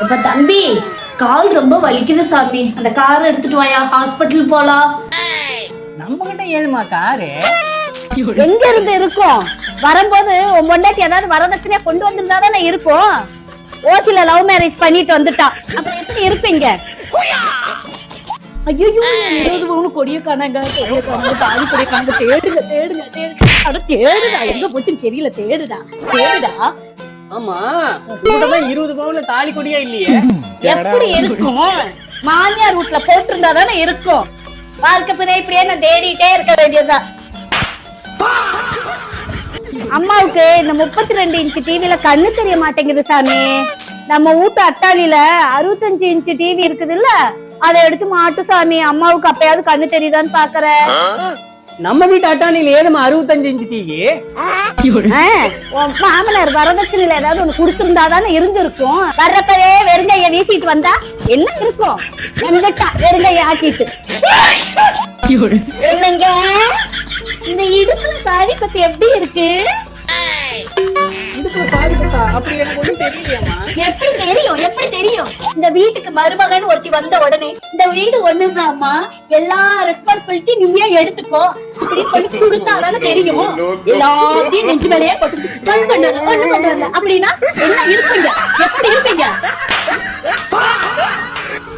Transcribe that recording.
அப்ப தம்பி, கால் ரொம்ப வலிக்குது சாமி, அந்த கார் எடுத்துட்டு வாயா, ஹாஸ்பிட்டல் போலாம். நம்ம கிட்ட ஏழுமா காரு? எங்க இருந்து இருக்கும்? வரும்போது உன் பொண்டாட்டி ஏதாவது வரதட்சணையா கொண்டு வந்திருந்தாதானே இருக்கும். ஓசில லவ் மேரேஜ் பண்ணிட்டு வந்துட்டான், அப்புறம் எப்படி இருப்பீங்க? ஐயோ, 20 பவுன் கொடிய காணாங்க, கொடிய காணாங்க, தாலி கொடிய காணாங்க. தேடுங்க தேடுங்க தேடுங்க. அட தேடுடா, எங்க போச்சுன்னு தெரியல. தேடுடா தேடுடா. ஆமா, உங்ககிட்ட 20 பவுன்ல தாலி கொடியா இல்லையே. எப்படி இருக்கும்? மாமியார் வீட்டுல போட்டிருந்தா தானே இருக்கும். வாழ்க்கை பிற இப்படியே நான் தேடிட்டே இருக்க வேண்டியதுதான். அம்மாவுக்கு இந்த 32 இன்ச்சு டிவில கண்ணு தெரிய மாட்டேங்குது சாமி. நம்ம வீட்டு அட்டாளில 65 இன்ச்சு டிவி இருக்குது இல்ல, அதை எடுத்து மாட்டு சாமி. அம்மாவுக்கு அப்பயாவது கண்ணு தெரியுதான்னு பாக்குறேன். நம்ம வீட்டு அட்டானில ஏதுமா 65 இன்ச்சு டிவி? உன் மாமனார் வரதட்சணையில ஏதாவது ஒண்ணு குடுத்திருந்தாதானே இருந்திருக்கும். வர்றப்பவே வெறுங்கைய வீசிட்டு வந்தா என்ன இருக்கும்? வந்துட்டா வெறுங்கைய ஆக்கிட்டு. என்னங்க இந்த இடுப்புல சாரி பத்தி எப்படி இருக்கு? இதுக்கு சாரி கட்டா அப்படி எனக்கு ஒண்ணும் தெரியலையாமா. எப்படி தெரியும்? எப்படி தெரியும்? இந்த வீட்டுக்கு மருமகன் ஒருத்தி வந்த உடனே இந்த வீடு ஒண்ணுதாம்மா, எல்லா ரெஸ்பான்சிபிலிட்டி நீயே எடுத்துக்கோ அப்படி சொல்லி கொடுத்தாதானே தெரியும். எல்லாத்தையும் நெஞ்சு மேலேயே போட்டு கொண்டு வரல அப்படின்னா என்ன இருப்பீங்க? எப்படி இருப்பீங்க?